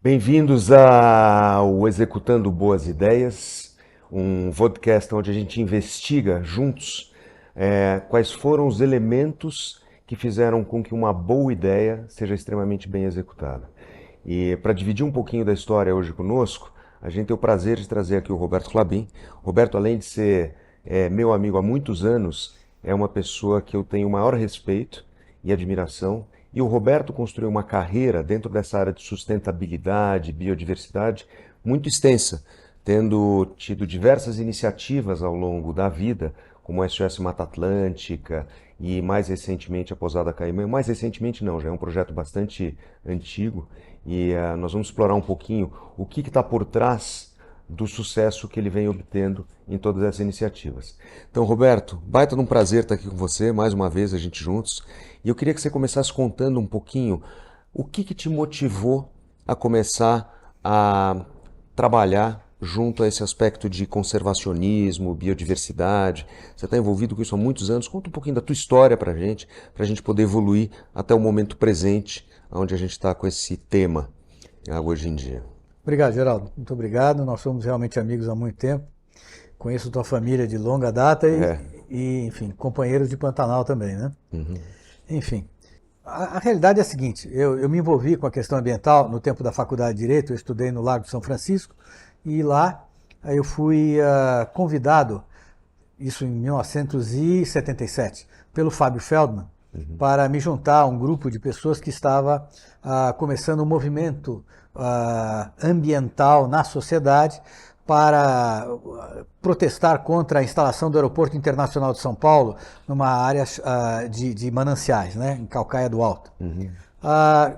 Bem-vindos ao Executando Boas Ideias, um podcast onde a gente investiga juntos quais foram os elementos que fizeram com que uma boa ideia seja extremamente bem executada. E para dividir um pouquinho da história hoje conosco, a gente tem o prazer de trazer aqui o Roberto Clabin. Roberto, além de ser meu amigo há muitos anos, é uma pessoa que eu tenho o maior respeito e admiração. E o Roberto construiu uma carreira dentro dessa área de sustentabilidade, biodiversidade, muito extensa, tendo tido diversas iniciativas ao longo da vida, como a SOS Mata Atlântica e mais recentemente a Pousada Caimã. Mais recentemente não, já é um projeto bastante antigo e nós vamos explorar um pouquinho o que está por trás do sucesso que ele vem obtendo em todas essas iniciativas. Então, Roberto, baita de um prazer estar aqui com você, mais uma vez a gente juntos. E eu queria que você começasse contando um pouquinho o que te motivou a começar a trabalhar junto a esse aspecto de conservacionismo, biodiversidade. Você está envolvido com isso há muitos anos. Conta um pouquinho da tua história para a gente poder evoluir até o momento presente, onde a gente está com esse tema hoje em dia. Obrigado, Geraldo. Muito obrigado. Nós somos realmente amigos há muito tempo. Conheço tua família de longa data e enfim, companheiros de Pantanal também, né? Uhum. Enfim, a realidade é a seguinte, eu me envolvi com a questão ambiental no tempo da Faculdade de Direito, eu estudei no Largo de São Francisco, e lá eu fui convidado, isso em 1977, pelo Fábio Feldman, para me juntar a um grupo de pessoas que estava começando um movimento ambiental na sociedade para protestar contra a instalação do Aeroporto Internacional de São Paulo numa área de mananciais, né, em Calcaia do Alto.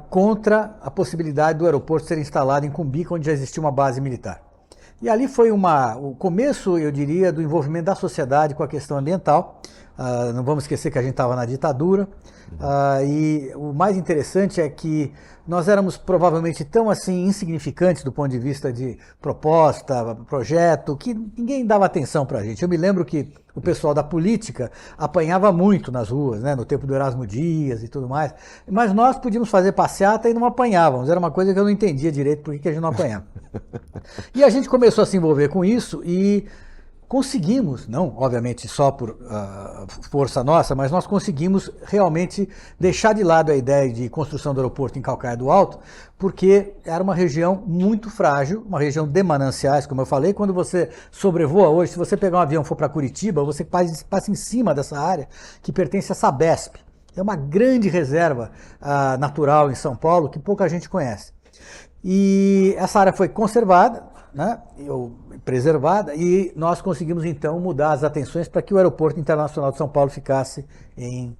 Contra a possibilidade do aeroporto ser instalado em Cumbica, onde já existia uma base militar. E ali foi o começo, eu diria, do envolvimento da sociedade com a questão ambiental. Não vamos esquecer que a gente estava na ditadura. E o mais interessante é que nós éramos provavelmente tão assim insignificantes do ponto de vista de proposta, projeto, que ninguém dava atenção para a gente. Eu me lembro que o pessoal da política apanhava muito nas ruas, né, no tempo do Erasmo Dias e tudo mais, mas nós podíamos fazer passeata e não apanhávamos. Era uma coisa que eu não entendia direito por que a gente não apanhava. E a gente começou a se envolver com isso e conseguimos, não obviamente só por força nossa, mas nós conseguimos realmente deixar de lado a ideia de construção do aeroporto em Calcaia do Alto, porque era uma região muito frágil, uma região de mananciais, como eu falei. Quando você sobrevoa hoje, se você pegar um avião e for para Curitiba, você passa em cima dessa área que pertence à Sabesp. É uma grande reserva natural em São Paulo que pouca gente conhece. E essa área foi conservada, né, preservada, e nós conseguimos então mudar as atenções para que o Aeroporto Internacional de São Paulo ficasse em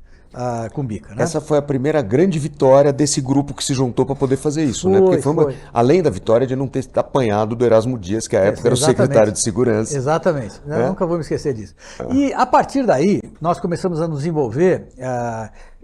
Cumbica. Né? Essa foi a primeira grande vitória desse grupo que se juntou para poder fazer isso, né? Porque foi além da vitória de não ter apanhado do Erasmo Dias, que à época era o secretário de segurança. Exatamente, nunca vou me esquecer disso. E a partir daí, nós começamos a nos envolver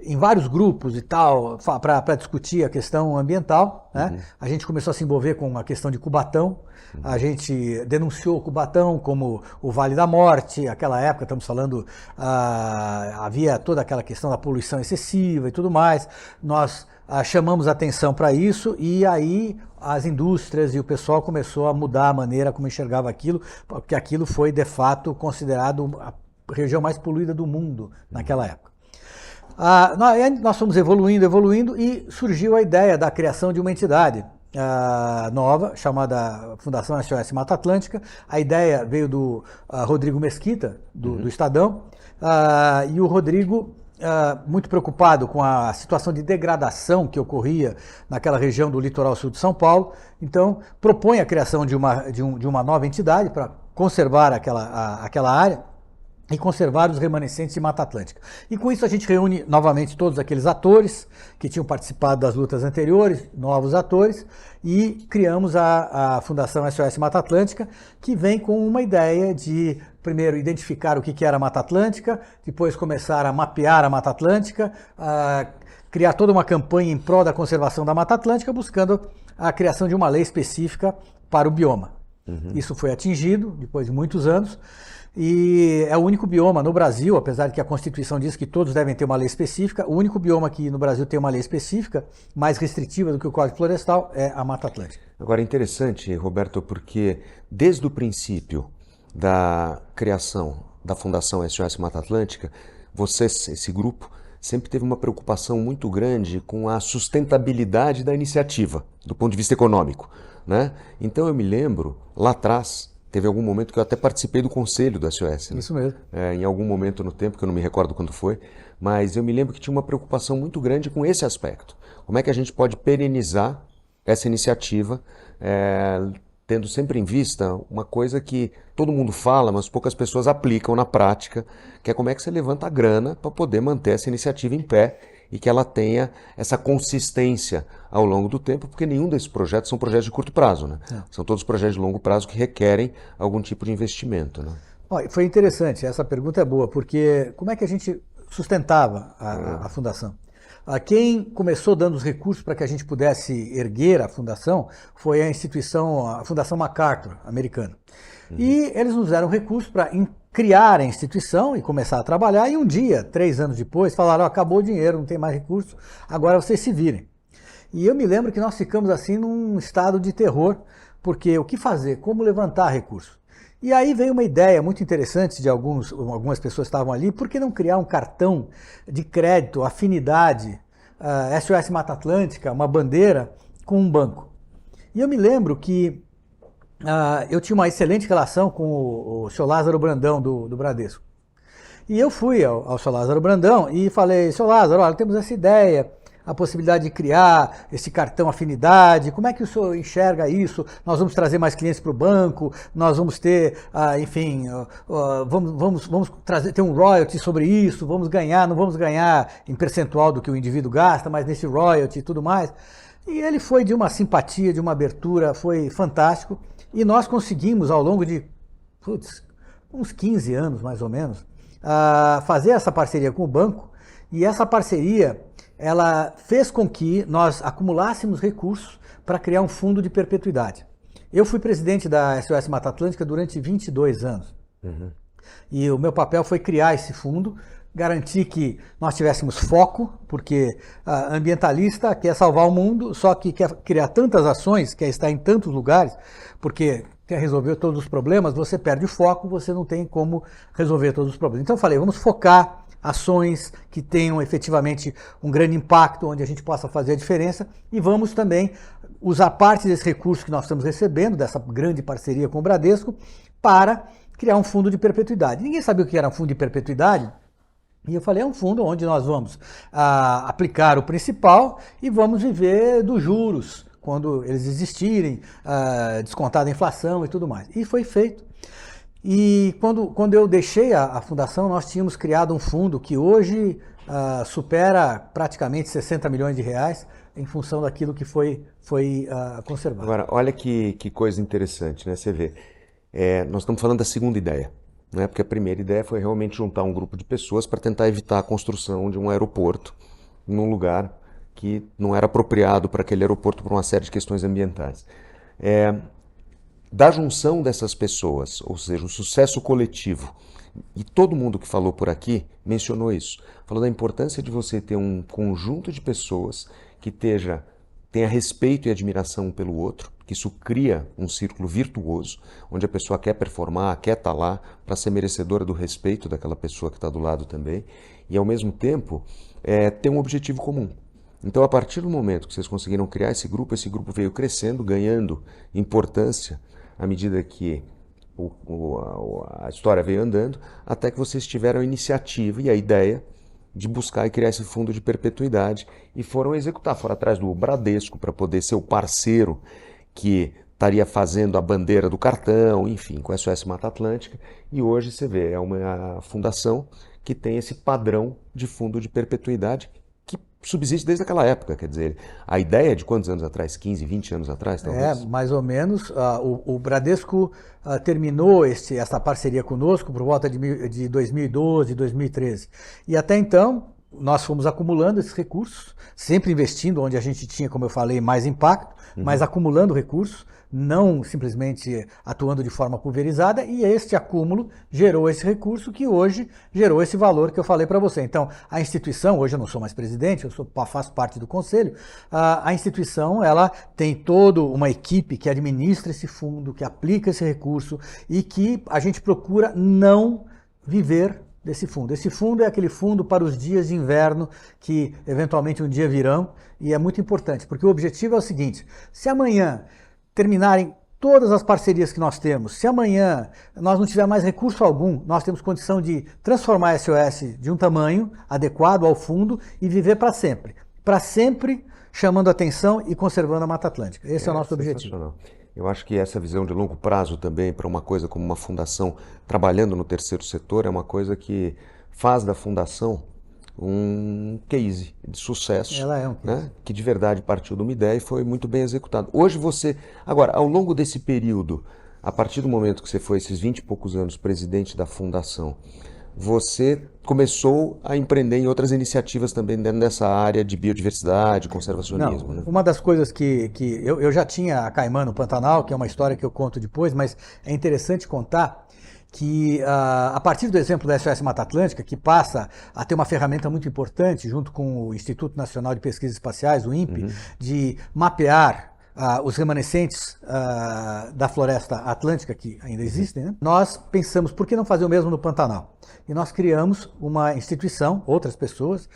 em vários grupos e tal, para discutir a questão ambiental, né? A gente começou a se envolver com a questão de Cubatão. A gente denunciou Cubatão como o Vale da Morte. Aquela época, estamos falando, havia toda aquela questão da poluição excessiva e tudo mais. Nós chamamos atenção para isso e aí as indústrias e o pessoal começou a mudar a maneira como enxergava aquilo, porque aquilo foi de fato considerado a região mais poluída do mundo naquela época. Nós fomos evoluindo e surgiu a ideia da criação de uma entidade nova, chamada Fundação SOS Mata Atlântica. A ideia veio do Rodrigo Mesquita, do Estadão, e o Rodrigo, muito preocupado com a situação de degradação que ocorria naquela região do litoral sul de São Paulo, então propõe a criação de uma nova entidade para conservar aquela área e conservar os remanescentes de Mata Atlântica. E com isso a gente reúne novamente todos aqueles atores que tinham participado das lutas anteriores, novos atores, e criamos a Fundação SOS Mata Atlântica, que vem com uma ideia de, primeiro, identificar o que era a Mata Atlântica, depois começar a mapear a Mata Atlântica, criar toda uma campanha em prol da conservação da Mata Atlântica, buscando a criação de uma lei específica para o bioma. Isso foi atingido depois de muitos anos. E é o único bioma no Brasil, apesar de que a Constituição diz que todos devem ter uma lei específica, o único bioma que no Brasil tem uma lei específica, mais restritiva do que o Código Florestal, é a Mata Atlântica. Agora, é interessante, Roberto, porque desde o princípio da criação da Fundação SOS Mata Atlântica, vocês, esse grupo, sempre teve uma preocupação muito grande com a sustentabilidade da iniciativa, do ponto de vista econômico, né? Então eu me lembro, lá atrás, teve algum momento que eu até participei do conselho da SOS, né? Isso mesmo. Em algum momento no tempo, que eu não me recordo quando foi, mas eu me lembro que tinha uma preocupação muito grande com esse aspecto. Como é que a gente pode perenizar essa iniciativa, tendo sempre em vista uma coisa que todo mundo fala, mas poucas pessoas aplicam na prática, que é como é que você levanta a grana para poder manter essa iniciativa em pé e que ela tenha essa consistência ao longo do tempo, porque nenhum desses projetos são projetos de curto prazo, né? São todos projetos de longo prazo que requerem algum tipo de investimento, né? Foi interessante, essa pergunta é boa, porque como é que a gente sustentava a fundação? Quem começou dando os recursos para que a gente pudesse erguer a fundação foi a Fundação MacArthur, americana. E eles nos deram recursos para criar a instituição e começar a trabalhar, e um dia, 3 anos depois, falaram, acabou o dinheiro, não tem mais recurso, agora vocês se virem. E eu me lembro que nós ficamos assim num estado de terror, porque o que fazer? Como levantar recursos? E aí veio uma ideia muito interessante de algumas pessoas que estavam ali, por que não criar um cartão de crédito, afinidade, SOS Mata Atlântica, uma bandeira, com um banco? E eu me lembro que eu tinha uma excelente relação com o Sr. Lázaro Brandão, do Bradesco. E eu fui ao Sr. Lázaro Brandão e falei, Sr. Lázaro, olha, temos essa ideia, a possibilidade de criar esse cartão afinidade, como é que o senhor enxerga isso? Nós vamos trazer mais clientes para o banco, nós vamos ter, enfim, vamos ter um royalty sobre isso, vamos ganhar, não vamos ganhar em percentual do que o indivíduo gasta, mas nesse royalty e tudo mais. E ele foi de uma simpatia, de uma abertura, foi fantástico. E nós conseguimos, ao longo de uns 15 anos, mais ou menos, fazer essa parceria com o banco, e essa parceria ela fez com que nós acumulássemos recursos para criar um fundo de perpetuidade. Eu fui presidente da SOS Mata Atlântica durante 22 anos. E o meu papel foi criar esse fundo, garantir que nós tivéssemos foco, porque ambientalista quer salvar o mundo, só que quer criar tantas ações, quer estar em tantos lugares, porque quer resolver todos os problemas, você perde o foco, você não tem como resolver todos os problemas. Então eu falei, vamos focar ações que tenham efetivamente um grande impacto, onde a gente possa fazer a diferença, e vamos também usar parte desse recurso que nós estamos recebendo, dessa grande parceria com o Bradesco, para criar um fundo de perpetuidade. Ninguém sabia o que era um fundo de perpetuidade, e eu falei, é um fundo onde nós vamos aplicar o principal e vamos viver dos juros, quando eles existirem, descontada a inflação e tudo mais. E foi feito. E quando eu deixei a fundação, nós tínhamos criado um fundo que hoje supera praticamente 60 milhões de reais em função daquilo que foi conservado. Agora, olha que coisa interessante, né? Você vê, nós estamos falando da segunda ideia, né? Porque a primeira ideia foi realmente juntar um grupo de pessoas para tentar evitar a construção de um aeroporto num lugar que não era apropriado para aquele aeroporto por uma série de questões ambientais. Da junção dessas pessoas, ou seja, o sucesso coletivo, e todo mundo que falou por aqui mencionou isso, falou da importância de você ter um conjunto de pessoas que tenha respeito e admiração um pelo outro, que isso cria um círculo virtuoso, onde a pessoa quer performar, quer estar lá para ser merecedora do respeito daquela pessoa que está do lado também, e ao mesmo tempo ter um objetivo comum. Então, a partir do momento que vocês conseguiram criar esse grupo veio crescendo, ganhando importância, à medida que a história veio andando, até que vocês tiveram a iniciativa e a ideia de buscar e criar esse fundo de perpetuidade e foram executar, foram atrás do Bradesco para poder ser o parceiro que estaria fazendo a bandeira do cartão, enfim, com a SOS Mata Atlântica, e hoje você vê, é uma fundação que tem esse padrão de fundo de perpetuidade que subsiste desde aquela época, quer dizer, a ideia de quantos anos atrás? 15, 20 anos atrás, talvez? Mais ou menos. O Bradesco terminou essa parceria conosco por volta de 2012, 2013. E até então, nós fomos acumulando esses recursos, sempre investindo onde a gente tinha, como eu falei, mais impacto, mas acumulando recursos não simplesmente atuando de forma pulverizada, e este acúmulo gerou esse recurso que hoje gerou esse valor que eu falei para você. Então, a instituição, hoje eu não sou mais presidente, faço parte do conselho, a instituição ela tem toda uma equipe que administra esse fundo, que aplica esse recurso e que a gente procura não viver desse fundo. Esse fundo é aquele fundo para os dias de inverno que eventualmente um dia virão, e é muito importante, porque o objetivo é o seguinte: se amanhã terminarem todas as parcerias que nós temos, se amanhã nós não tiver mais recurso algum, nós temos condição de transformar a SOS de um tamanho adequado ao fundo e viver para sempre chamando atenção e conservando a Mata Atlântica. Esse é o nosso objetivo. Eu acho que essa visão de longo prazo também para uma coisa como uma fundação trabalhando no terceiro setor é uma coisa que faz da fundação um case de sucesso. Ela é um case. Né? Que de verdade partiu de uma ideia e foi muito bem executado. Hoje você, agora, ao longo desse período, a partir do momento que você foi esses 20 e poucos anos presidente da fundação, você começou a empreender em outras iniciativas também dentro dessa área de biodiversidade, conservacionismo. Não, né? uma das coisas que eu já tinha a Caimã no Pantanal, que é uma história que eu conto depois, mas é interessante contar que a partir do exemplo da SOS Mata Atlântica, que passa a ter uma ferramenta muito importante, junto com o Instituto Nacional de Pesquisas Espaciais, o INPE, de mapear os remanescentes da floresta atlântica que ainda existem, né? Nós pensamos, por que não fazer o mesmo no Pantanal? E nós criamos uma instituição, outras pessoas,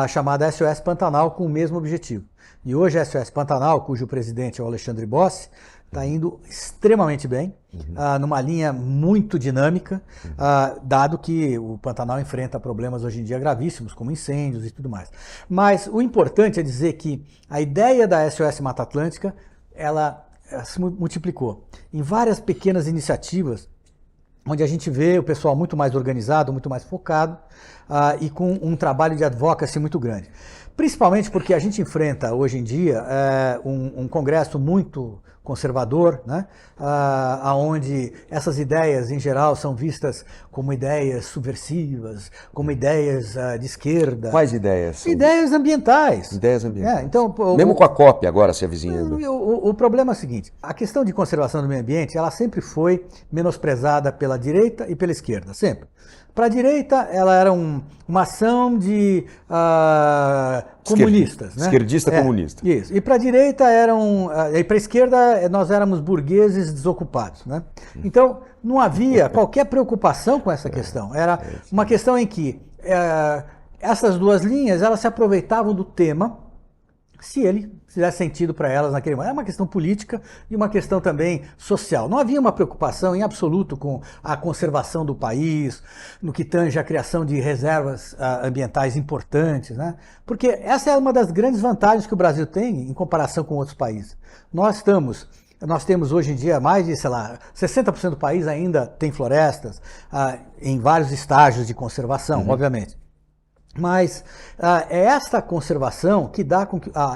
chamada SOS Pantanal, com o mesmo objetivo. E hoje a SOS Pantanal, cujo presidente é o Alexandre Bossi, está indo extremamente bem, numa linha muito dinâmica, dado que o Pantanal enfrenta problemas hoje em dia gravíssimos, como incêndios e tudo mais. Mas o importante é dizer que a ideia da SOS Mata Atlântica, ela se multiplicou em várias pequenas iniciativas, onde a gente vê o pessoal muito mais organizado, muito mais focado, e com um trabalho de advocacy muito grande. Principalmente porque a gente enfrenta hoje em dia um congresso muito conservador, né? Onde essas ideias em geral são vistas como ideias subversivas, como ideias de esquerda. Quais ideias? Ideias ambientais. Ideias ambientais. Então, mesmo com a COP agora se avizinhando. O problema é o seguinte: a questão de conservação do meio ambiente, ela sempre foi menosprezada pela direita e pela esquerda, sempre. Para a direita, ela era uma ação de comunistas. Né? Esquerdista comunista. Isso. E para a direita e para a esquerda nós éramos burgueses desocupados. Né? Então, não havia qualquer preocupação com essa questão. Era uma questão em que essas duas linhas elas se aproveitavam do tema, se ele fizesse sentido para elas naquele momento. É uma questão política e uma questão também social. Não havia uma preocupação em absoluto com a conservação do país, no que tange a criação de reservas ambientais importantes, né? Porque essa é uma das grandes vantagens que o Brasil tem em comparação com outros países. Nós temos hoje em dia mais de, 60% do país ainda tem florestas, em vários estágios de conservação, obviamente. Mas é esta conservação que dá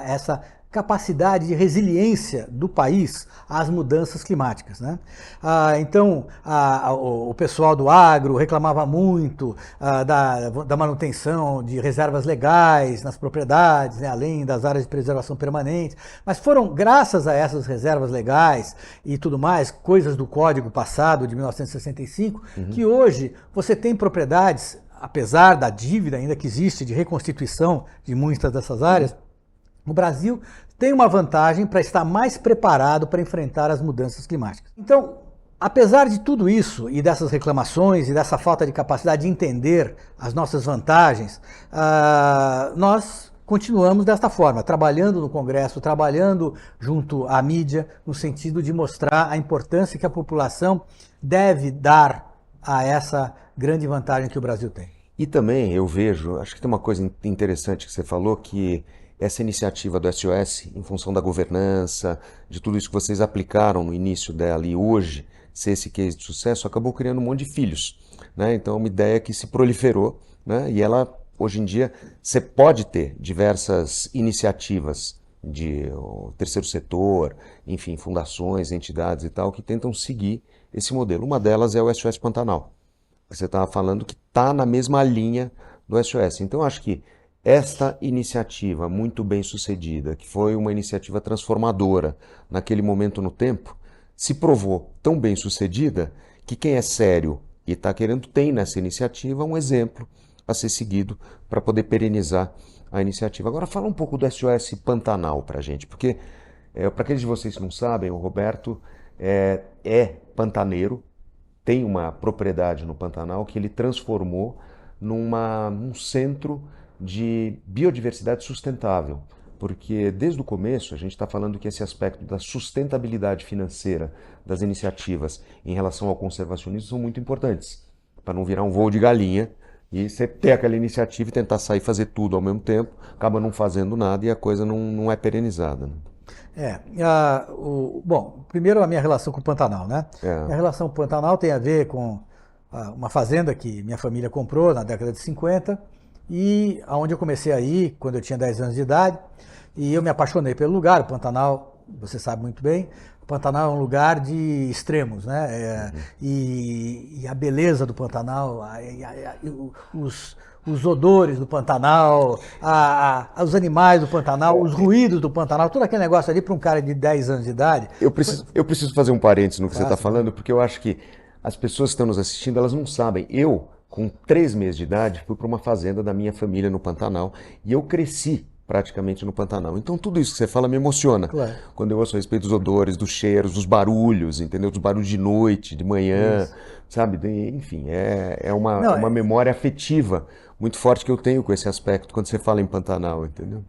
essa capacidade de resiliência do país às mudanças climáticas. Né? Então, o pessoal do agro reclamava muito da manutenção de reservas legais nas propriedades, né, além das áreas de preservação permanente, mas foram graças a essas reservas legais e tudo mais, coisas do Código passado de 1965, que hoje você tem propriedades, apesar da dívida ainda que existe de reconstituição de muitas dessas áreas, o Brasil tem uma vantagem para estar mais preparado para enfrentar as mudanças climáticas. Então, apesar de tudo isso e dessas reclamações e dessa falta de capacidade de entender as nossas vantagens, nós continuamos desta forma, trabalhando no Congresso, trabalhando junto à mídia, no sentido de mostrar a importância que a população deve dar a essa grande vantagem que o Brasil tem. E também eu vejo, acho que tem uma coisa interessante que você falou, que essa iniciativa do SOS, em função da governança, de tudo isso que vocês aplicaram no início dela e hoje, ser esse case de sucesso, acabou criando um monte de filhos. Né? Então é uma ideia que se proliferou, né? E ela, hoje em dia, você pode ter diversas iniciativas de terceiro setor, enfim, fundações, entidades e tal, que tentam seguir esse modelo. Uma delas é o SOS Pantanal. Você estava falando que está na mesma linha do SOS. Então, acho que esta iniciativa muito bem sucedida, que foi uma iniciativa transformadora naquele momento no tempo, se provou tão bem sucedida que quem é sério e está querendo tem nessa iniciativa um exemplo a ser seguido para poder perenizar a iniciativa. Agora fala um pouco do SOS Pantanal para a gente, porque para aqueles de vocês que não sabem, o Roberto é pantaneiro, tem uma propriedade no Pantanal que ele transformou num centro de biodiversidade sustentável. Porque desde o começo a gente está falando que esse aspecto da sustentabilidade financeira das iniciativas em relação ao conservacionismo são muito importantes, para não virar um voo de galinha e você ter aquela iniciativa e tentar sair e fazer tudo ao mesmo tempo, acaba não fazendo nada e a coisa não é perenizada. Né? Bom, primeiro a minha relação com o Pantanal, né? Minha relação com o Pantanal tem a ver com uma fazenda que minha família comprou na década de 50 e aonde eu comecei a ir quando eu tinha 10 anos de idade e eu me apaixonei pelo lugar. O Pantanal, você sabe muito bem, o Pantanal é um lugar de extremos, né? E a beleza do Pantanal, os odores do Pantanal, os animais do Pantanal, os ruídos do Pantanal, todo aquele negócio ali para um cara de 10 anos de idade. Eu preciso fazer um parênteses no que você está falando, porque eu acho que as pessoas que estão nos assistindo, elas não sabem. Eu, com 3 meses de idade, fui para uma fazenda da minha família no Pantanal e eu cresci praticamente no Pantanal. Então tudo isso que você fala me emociona. Claro. Quando eu ouço a respeito dos odores, dos cheiros, dos barulhos, entendeu? Dos barulhos de noite, de manhã, isso. Sabe? Enfim, é uma memória afetiva muito forte que eu tenho com esse aspecto quando você fala em Pantanal, entendeu?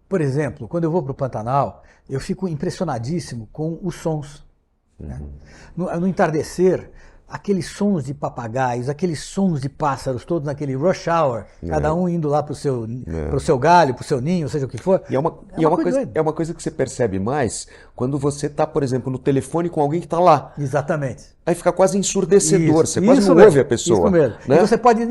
Por exemplo, quando eu vou para o Pantanal, eu fico impressionadíssimo com os sons. Né? No entardecer, aqueles sons de papagaios, aqueles sons de pássaros, todos naquele rush hour, cada um indo lá para o seu galho, para o seu ninho, seja o que for. E é uma coisa que você percebe mais quando você está, por exemplo, no telefone com alguém que está lá. Exatamente. Aí fica quase ensurdecedor, você quase não ouve a pessoa. Isso mesmo. Né? E você pode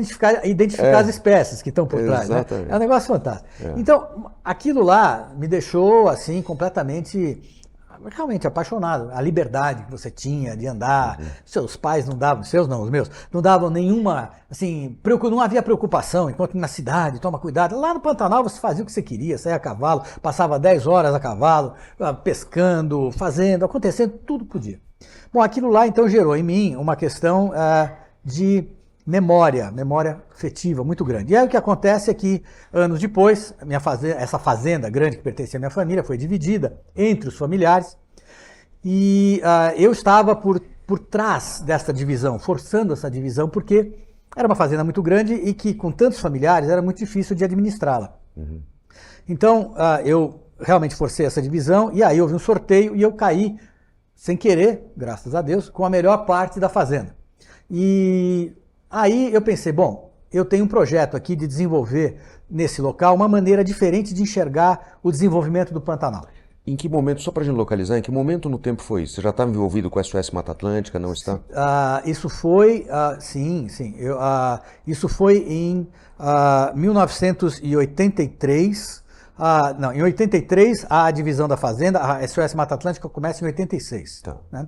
identificar as espécies que estão por trás. Né? É um negócio fantástico. Então, aquilo lá me deixou assim completamente... realmente apaixonado, a liberdade que você tinha de andar, seus pais não davam, os meus, não davam nenhuma, assim, não havia preocupação, enquanto na cidade, toma cuidado, lá no Pantanal você fazia o que você queria, saía a cavalo, passava 10 horas a cavalo, pescando, fazendo, acontecendo, tudo podia. Bom, aquilo lá então gerou em mim uma questão de memória afetiva muito grande. E aí o que acontece é que, anos depois, essa fazenda grande que pertencia à minha família foi dividida entre os familiares e eu estava por trás dessa divisão, forçando essa divisão, porque era uma fazenda muito grande e que, com tantos familiares, era muito difícil de administrá-la. Então, eu realmente forcei essa divisão e aí houve um sorteio e eu caí, sem querer, graças a Deus, com a melhor parte da fazenda. E aí eu pensei, bom, eu tenho um projeto aqui de desenvolver nesse local uma maneira diferente de enxergar o desenvolvimento do Pantanal. Em que momento, só para a gente localizar, em que momento no tempo foi isso? Você já estava envolvido com a SOS Mata Atlântica, não está? Isso foi, sim. Isso foi em 1983. Em 83 a divisão da fazenda, a SOS Mata Atlântica começa em 86. Tá. Né?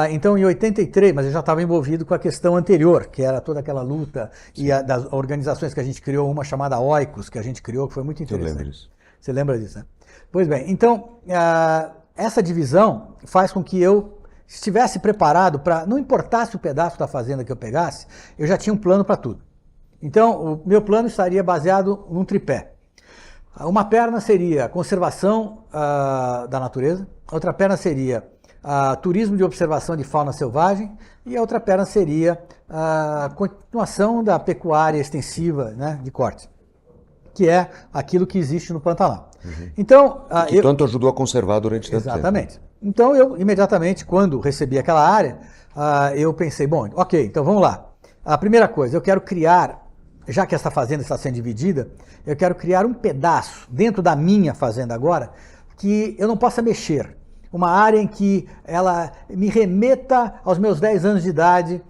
Então em 83, mas eu já estava envolvido com a questão anterior, que era toda aquela luta e das organizações que a gente criou, uma chamada Oikos, que a gente criou, que foi muito interessante. Eu lembro disso. Você lembra disso, né? Pois bem, então essa divisão faz com que eu estivesse preparado para, não importasse o pedaço da fazenda que eu pegasse, eu já tinha um plano para tudo. Então o meu plano estaria baseado num tripé. Uma perna seria conservação da natureza, outra perna seria turismo de observação de fauna selvagem e a outra perna seria a continuação da pecuária extensiva, né, de corte, que é aquilo que existe no Pantanal. Então, que tanto ajudou a conservar durante tanto tempo. Exatamente. Então eu imediatamente, quando recebi aquela área, eu pensei, bom, ok, então vamos lá. A primeira coisa, eu quero criar, já que essa fazenda está sendo dividida, eu quero criar um pedaço dentro da minha fazenda agora que eu não possa mexer. Uma área em que ela me remeta aos meus 10 anos de idade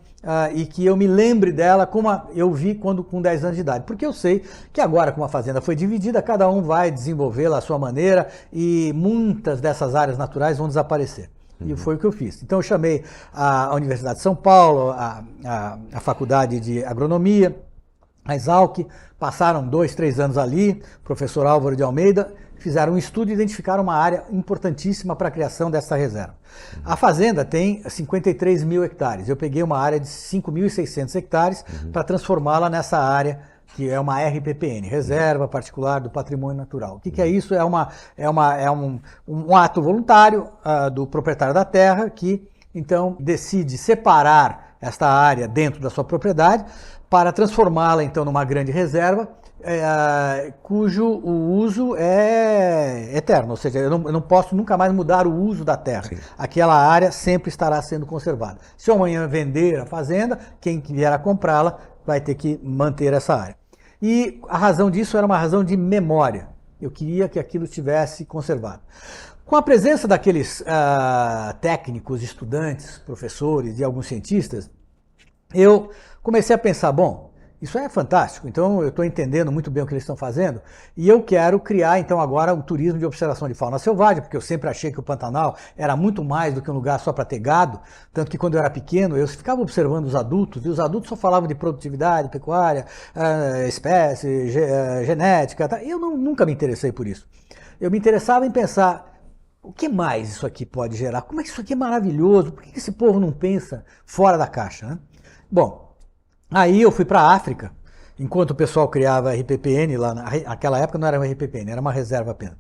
e que eu me lembre dela como eu vi quando com 10 anos de idade. Porque eu sei que agora, como a fazenda foi dividida, cada um vai desenvolvê-la à sua maneira e muitas dessas áreas naturais vão desaparecer. E foi o que eu fiz. Então eu chamei a Universidade de São Paulo, a Faculdade de Agronomia, a Exalc, passaram 2, 3 anos ali, professor Álvaro de Almeida, fizeram um estudo e identificaram uma área importantíssima para a criação dessa reserva. A fazenda tem 53 mil hectares. Eu peguei uma área de 5.600 hectares para transformá-la nessa área que é uma RPPN, Reserva Particular do Patrimônio Natural. O que é isso? É um ato voluntário do proprietário da terra que, então, decide separar esta área dentro da sua propriedade para transformá-la, então, numa grande reserva, cujo o uso é eterno, ou seja, eu não posso nunca mais mudar o uso da terra. Sim. Aquela área sempre estará sendo conservada. Se eu amanhã vender a fazenda, quem vier a comprá-la vai ter que manter essa área. E a razão disso era uma razão de memória. Eu queria que aquilo estivesse conservado. Com a presença daqueles técnicos, estudantes, professores e alguns cientistas, eu comecei a pensar, bom, isso é fantástico, então eu estou entendendo muito bem o que eles estão fazendo e eu quero criar então agora um turismo de observação de fauna selvagem, porque eu sempre achei que o Pantanal era muito mais do que um lugar só para ter gado, tanto que quando eu era pequeno eu ficava observando os adultos e os adultos só falavam de produtividade, pecuária, espécie, genética, tá? Eu nunca me interessei por isso. Eu me interessava em pensar, o que mais isso aqui pode gerar? Como é que isso aqui é maravilhoso? Por que esse povo não pensa fora da caixa, né? Bom, aí eu fui para a África, enquanto o pessoal criava RPPN lá, naquela época não era uma RPPN, era uma reserva apenas.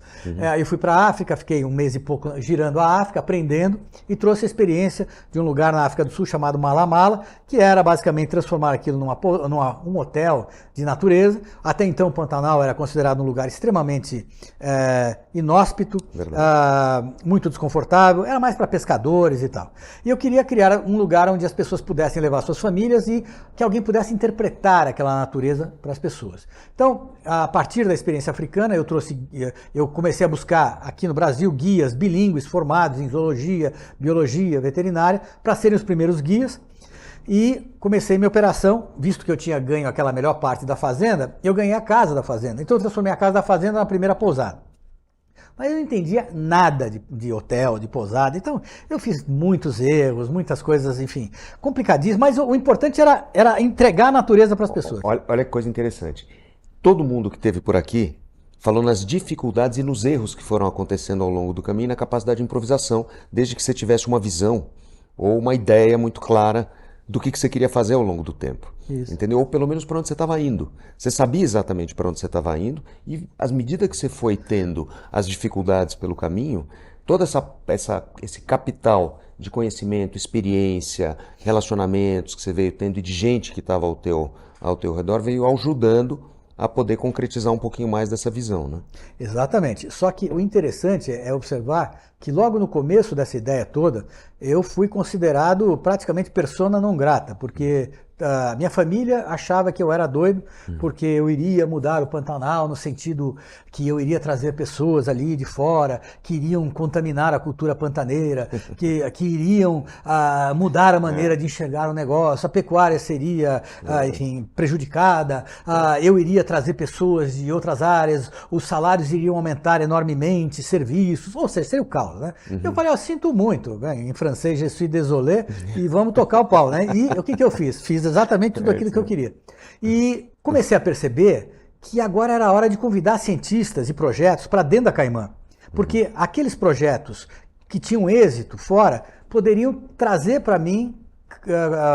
Eu fui para a África, fiquei um mês e pouco girando a África, aprendendo, e trouxe a experiência de um lugar na África do Sul chamado Malamala, que era basicamente transformar aquilo num hotel de natureza. Até então o Pantanal era considerado um lugar extremamente inóspito, muito desconfortável, era mais para pescadores e tal. E eu queria criar um lugar onde as pessoas pudessem levar suas famílias e que alguém pudesse interpretar aquela natureza para as pessoas. Então, a partir da experiência africana, eu comecei a buscar aqui no Brasil guias bilíngues formados em zoologia, biologia, veterinária, para serem os primeiros guias. E comecei minha operação, visto que eu tinha ganho aquela melhor parte da fazenda, eu ganhei a casa da fazenda. Então eu transformei a casa da fazenda na primeira pousada. Mas eu não entendia nada de hotel, de pousada, então eu fiz muitos erros, muitas coisas, enfim, complicadíssimas, mas o importante era entregar a natureza para as pessoas. Olha que coisa interessante. Todo mundo que esteve por aqui falou nas dificuldades e nos erros que foram acontecendo ao longo do caminho e na capacidade de improvisação, desde que você tivesse uma visão ou uma ideia muito clara do que você queria fazer ao longo do tempo. Isso. Entendeu? Ou pelo menos para onde você estava indo. Você sabia exatamente para onde você estava indo e, à medida que você foi tendo as dificuldades pelo caminho, todo esse capital de conhecimento, experiência, relacionamentos que você veio tendo e de gente que estava ao teu redor veio ajudando a poder concretizar um pouquinho mais dessa visão, né? Exatamente. Só que o interessante é observar que logo no começo dessa ideia toda, eu fui considerado praticamente persona non grata, porque a minha família achava que eu era doido, porque eu iria mudar o Pantanal no sentido que eu iria trazer pessoas ali de fora, que iriam contaminar a cultura pantaneira, que iriam mudar a maneira de enxergar o negócio, a pecuária seria, enfim, prejudicada, eu iria trazer pessoas de outras áreas, os salários iriam aumentar enormemente, serviços, ou seja, seria o caos, né? Eu falei, sinto muito, em francês, je suis désolé, e vamos tocar o pau, né? E o que eu fiz? Fiz exatamente tudo aquilo que eu queria. E comecei a perceber que agora era a hora de convidar cientistas e projetos para dentro da Caimã. Porque aqueles projetos que tinham êxito fora poderiam trazer para mim,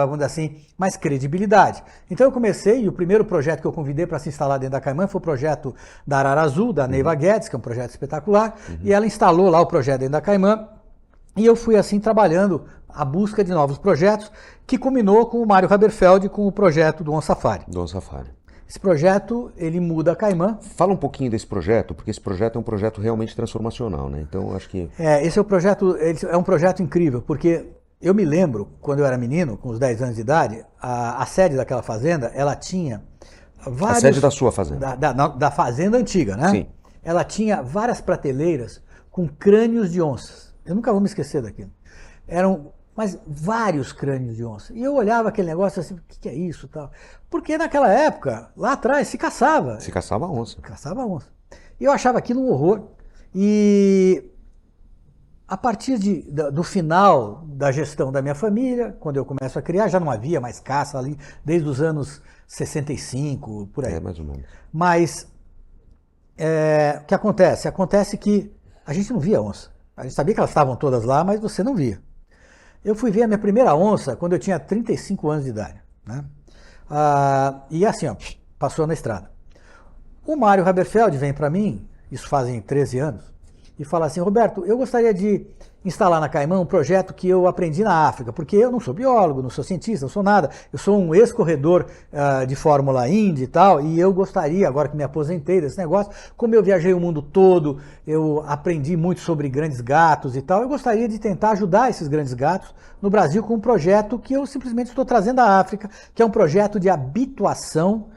vamos dizer assim, mais credibilidade. Então eu comecei, e o primeiro projeto que eu convidei para se instalar dentro da Caimã foi o projeto da Arara Azul, da Neiva Guedes, que é um projeto espetacular, e ela instalou lá o projeto dentro da Caimã, e eu fui assim trabalhando a busca de novos projetos, que culminou com o Mário Haberfeld com o projeto do On Safari. Do On Safari. Esse projeto, ele muda a Caimã. Fala um pouquinho desse projeto, porque esse projeto é um projeto realmente transformacional, né? Então, acho que... Esse é um projeto incrível, porque eu me lembro, quando eu era menino, com uns 10 anos de idade, a sede daquela fazenda, ela tinha vários... A sede da sua fazenda. Da fazenda antiga, né? Sim. Ela tinha várias prateleiras com crânios de onças. Eu nunca vou me esquecer daquilo. Mas vários crânios de onça. E eu olhava aquele negócio assim, o que é isso tal? Porque naquela época, lá atrás, se caçava. Se caçava onça. Caçava onça. E eu achava aquilo um horror. E a partir do final da gestão da minha família, quando eu começo a criar, já não havia mais caça ali, desde os anos 65, por aí. É, mais ou menos. Mas o que acontece? Acontece que a gente não via onça. A gente sabia que elas estavam todas lá, mas você não via. Eu fui ver a minha primeira onça quando eu tinha 35 anos de idade, né? E assim, ó, passou na estrada. O Mário Haberfeld vem para mim, isso fazem 13 anos, e fala assim: Roberto, eu gostaria de instalar na Caimã um projeto que eu aprendi na África, porque eu não sou biólogo, não sou cientista, não sou nada, eu sou um ex-corredor de Fórmula Indy e tal, e eu gostaria, agora que me aposentei desse negócio, como eu viajei o mundo todo, eu aprendi muito sobre grandes gatos e tal, eu gostaria de tentar ajudar esses grandes gatos no Brasil com um projeto que eu simplesmente estou trazendo da África, que é um projeto de habituação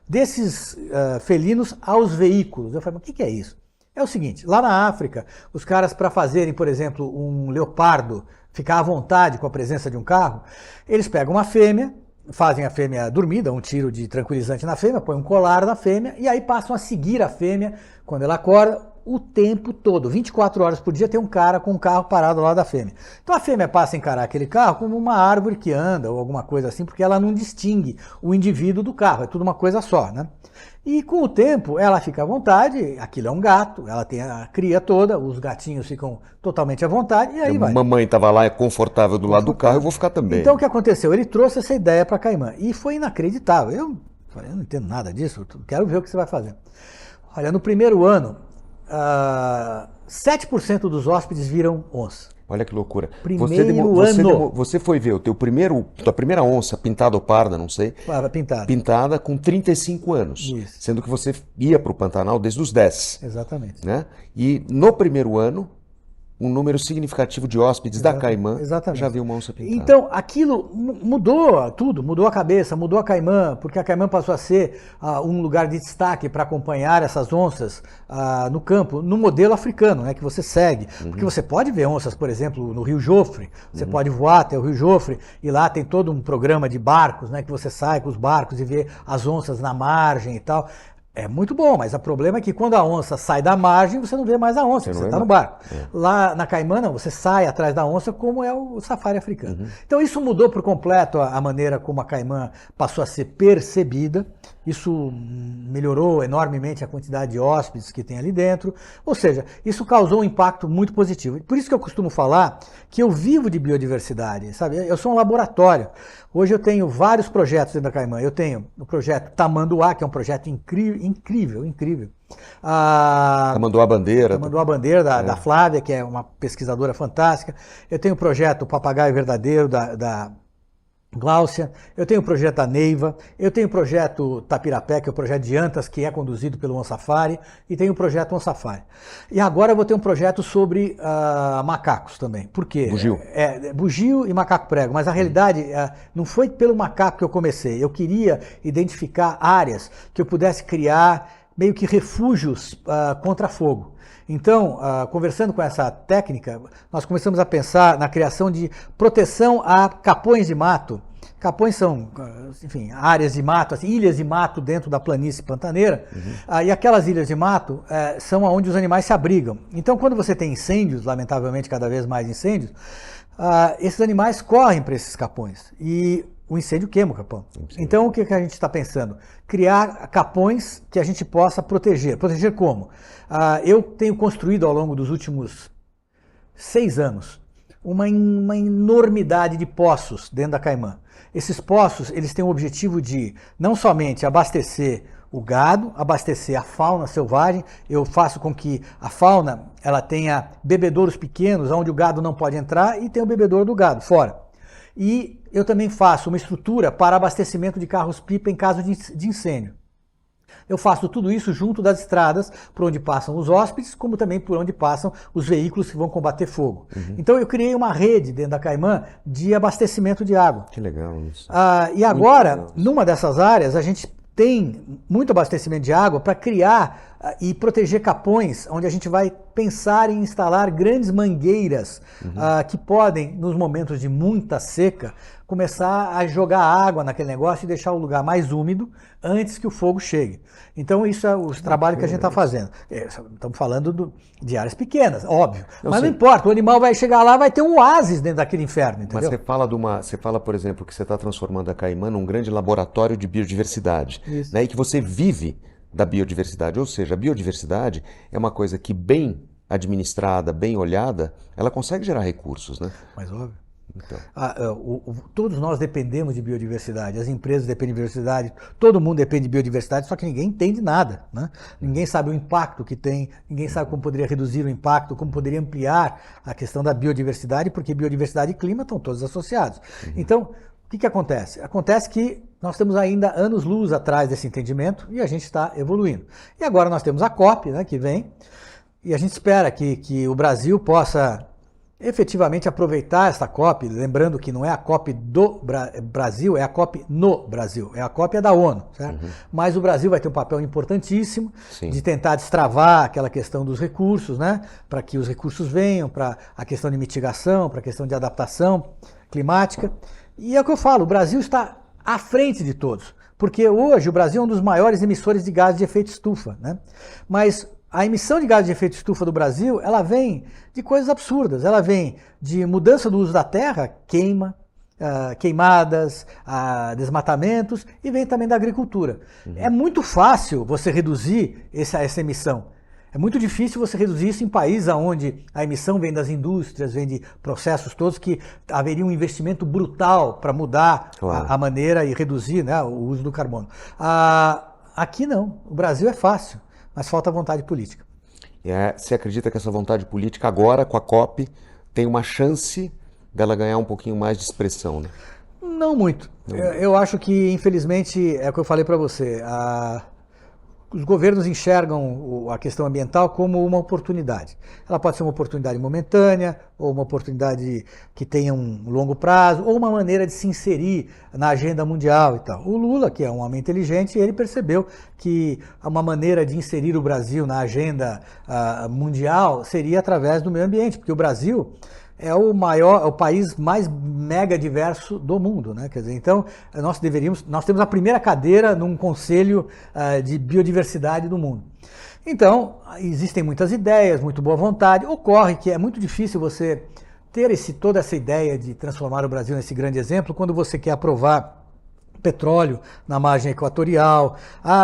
desses felinos aos veículos. Eu falei, mas o que é isso? É o seguinte, lá na África, os caras para fazerem, por exemplo, um leopardo ficar à vontade com a presença de um carro, eles pegam uma fêmea, fazem a fêmea dormir, dão um tiro de tranquilizante na fêmea, põem um colar na fêmea e aí passam a seguir a fêmea quando ela acorda o tempo todo, 24 horas por dia tem um cara com um carro parado lá da fêmea. Então a fêmea passa a encarar aquele carro como uma árvore que anda ou alguma coisa assim, porque ela não distingue o indivíduo do carro, é tudo uma coisa só, né? E com o tempo ela fica à vontade, aquilo é um gato, ela tem a cria toda, os gatinhos ficam totalmente à vontade e aí vai. Mamãe estava lá, é confortável do lado do carro, eu vou ficar também. Então o que aconteceu? Ele trouxe essa ideia para Caimã e foi inacreditável. Eu falei, eu não entendo nada disso, quero ver o que você vai fazer. Olha, no primeiro ano, 7% dos hóspedes viram onça. Olha que loucura. Você foi ver tua primeira onça pintada ou parda, não sei. Pintada. Pintada com 35 anos. Isso. Sendo que você ia para o Pantanal desde os 10. Exatamente. Né? E no primeiro ano, um número significativo de hóspedes da Caimã já viu uma onça pintada. Então, aquilo mudou tudo, mudou a cabeça, mudou a Caimã, porque a Caimã passou a ser um lugar de destaque para acompanhar essas onças no campo, no modelo africano, né, que você segue. Porque você pode ver onças, por exemplo, no Rio Jofre, você pode voar até o Rio Jofre, e lá tem todo um programa de barcos, né, que você sai com os barcos e vê as onças na margem e tal. É muito bom, mas o problema é que quando a onça sai da margem, você não vê mais a onça, você está no barco. Lá na Caimã, não, você sai atrás da onça, como é o safari africano. Então isso mudou por completo a maneira como a Caimã passou a ser percebida, isso melhorou enormemente a quantidade de hóspedes que tem ali dentro, ou seja, isso causou um impacto muito positivo. Por isso que eu costumo falar que eu vivo de biodiversidade, sabe? Eu sou um laboratório. Hoje eu tenho vários projetos dentro da Caimã. Eu tenho o projeto Tamanduá, que é um projeto incrível. Tamanduá Bandeira. Tamanduá Bandeira, da Flávia, que é uma pesquisadora fantástica. Eu tenho o projeto Papagaio Verdadeiro, da Gláucia, eu tenho o projeto da Neiva, eu tenho o projeto Tapirapé, que é o projeto de Antas, que é conduzido pelo OnSafari, e tenho o projeto OnSafari. E agora eu vou ter um projeto sobre macacos também. Por quê? Bugio. Bugio e macaco prego, mas a realidade não foi pelo macaco que eu comecei. Eu queria identificar áreas que eu pudesse criar meio que refúgios contra fogo. Então, conversando com essa técnica, nós começamos a pensar na criação de proteção a capões de mato. Capões são, enfim, áreas de mato, assim, ilhas de mato dentro da planície pantaneira, e aquelas ilhas de mato são onde os animais se abrigam. Então, quando você tem incêndios, lamentavelmente cada vez mais incêndios, esses animais correm para esses capões e o incêndio queima o capão. Então, o que a gente está pensando? Criar capões que a gente possa proteger. Proteger como? Eu tenho construído ao longo dos últimos 6 anos uma enormidade de poços dentro da Caimã. Esses poços, eles têm o objetivo de não somente abastecer o gado, abastecer a fauna selvagem. Eu faço com que a fauna ela tenha bebedouros pequenos, onde o gado não pode entrar, e tem o bebedouro do gado, fora. E eu também faço uma estrutura para abastecimento de carros-pipa em caso de incêndio. Eu faço tudo isso junto das estradas por onde passam os hóspedes, como também por onde passam os veículos que vão combater fogo. Então eu criei uma rede dentro da Caimã de abastecimento de água. Que legal isso. E agora, numa dessas áreas, a gente tem muito abastecimento de água para criar e proteger capões, onde a gente vai pensar em instalar grandes mangueiras que podem, nos momentos de muita seca, começar a jogar água naquele negócio e deixar o lugar mais úmido antes que o fogo chegue. Então isso é o trabalho que a gente está fazendo. Estamos falando de áreas pequenas, óbvio. Mas não importa, o animal vai chegar lá, vai ter um oásis dentro daquele inferno, entendeu? Mas você fala, por exemplo, que você está transformando a Caimã num grande laboratório de biodiversidade, né? E que você vive da biodiversidade. Ou seja, a biodiversidade é uma coisa que bem administrada, bem olhada, ela consegue gerar recursos, né? Mas óbvio. Então. Todos nós dependemos de biodiversidade, as empresas dependem de biodiversidade, todo mundo depende de biodiversidade, só que ninguém entende nada, né? Ninguém sabe o impacto que tem, ninguém sabe como poderia reduzir o impacto, como poderia ampliar a questão da biodiversidade, porque biodiversidade e clima estão todos associados. Então, o que acontece? Acontece que nós temos ainda anos-luz atrás desse entendimento e a gente está evoluindo. E agora nós temos a COP, né, que vem, e a gente espera que o Brasil possa efetivamente aproveitar esta COP, lembrando que não é a COP do Brasil, é a COP no Brasil, a COP é da ONU, certo? Mas o Brasil vai ter um papel importantíssimo de tentar destravar aquela questão dos recursos, né? Para que os recursos venham, para a questão de mitigação, para a questão de adaptação climática. E é o que eu falo, o Brasil está à frente de todos, porque hoje o Brasil é um dos maiores emissores de gases de efeito estufa, né? Mas a emissão de gases de efeito estufa do Brasil, ela vem de coisas absurdas. Ela vem de mudança do uso da terra, queimadas, desmatamentos, e vem também da agricultura. É muito fácil você reduzir essa emissão. É muito difícil você reduzir isso em países onde a emissão vem das indústrias, vem de processos todos que haveria um investimento brutal para mudar a maneira e reduzir, né, o uso do carbono. Aqui não. O Brasil é fácil. Mas falta vontade política. Você acredita que essa vontade política agora, com a COP, tem uma chance dela ganhar um pouquinho mais de expressão, né? Não muito. Eu acho que, infelizmente, é o que eu falei para você, os governos enxergam a questão ambiental como uma oportunidade. Ela pode ser uma oportunidade momentânea, ou uma oportunidade que tenha um longo prazo, ou uma maneira de se inserir na agenda mundial e tal. O Lula, que é um homem inteligente, ele percebeu que uma maneira de inserir o Brasil na agenda mundial seria através do meio ambiente, porque o Brasil é o país mais mega diverso do mundo, né? Quer dizer, então nós temos a primeira cadeira num conselho de biodiversidade do mundo. Então, existem muitas ideias, muito boa vontade. Ocorre que é muito difícil você ter toda essa ideia de transformar o Brasil nesse grande exemplo quando você quer aprovar petróleo na margem equatorial.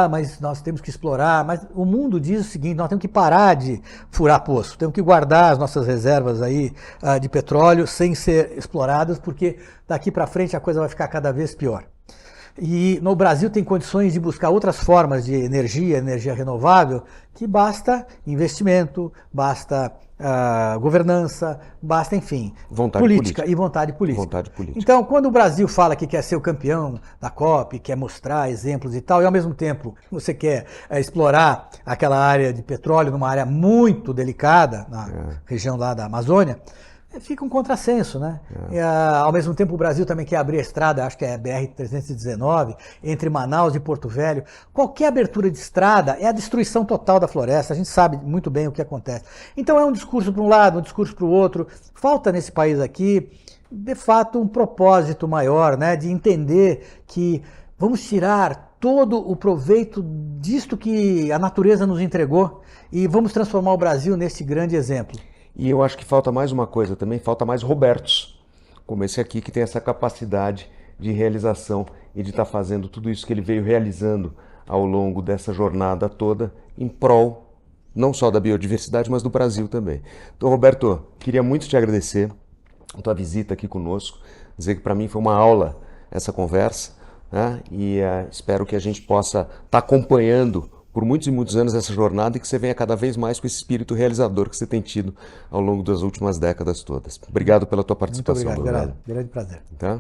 Mas nós temos que explorar. Mas o mundo diz o seguinte: nós temos que parar de furar poço, temos que guardar as nossas reservas aí de petróleo sem ser exploradas, porque daqui para frente a coisa vai ficar cada vez pior. E no Brasil tem condições de buscar outras formas de energia renovável, que basta investimento, basta governança, basta, enfim, política e vontade política. Então, quando o Brasil fala que quer ser o campeão da COP, quer mostrar exemplos e tal, e ao mesmo tempo você quer explorar aquela área de petróleo numa área muito delicada, na região lá da Amazônia, fica um contrassenso, né? Ao mesmo tempo o Brasil também quer abrir a estrada, acho que é a BR-319, entre Manaus e Porto Velho. Qualquer abertura de estrada é a destruição total da floresta, a gente sabe muito bem o que acontece. Então é um discurso para um lado, um discurso para o outro. Falta nesse país aqui, de fato, um propósito maior, né? De entender que vamos tirar todo o proveito disto que a natureza nos entregou e vamos transformar o Brasil nesse grande exemplo. E eu acho que falta mais uma coisa também, falta mais Robertos, como esse aqui, que tem essa capacidade de realização e de estar fazendo tudo isso que ele veio realizando ao longo dessa jornada toda em prol não só da biodiversidade, mas do Brasil também. Então, Roberto, queria muito te agradecer a tua visita aqui conosco, dizer que para mim foi uma aula essa conversa, né? E espero que a gente possa estar acompanhando por muitos e muitos anos essa jornada e que você venha cada vez mais com esse espírito realizador que você tem tido ao longo das últimas décadas todas. Obrigado pela tua participação. Muito obrigado, grande prazer. Tá?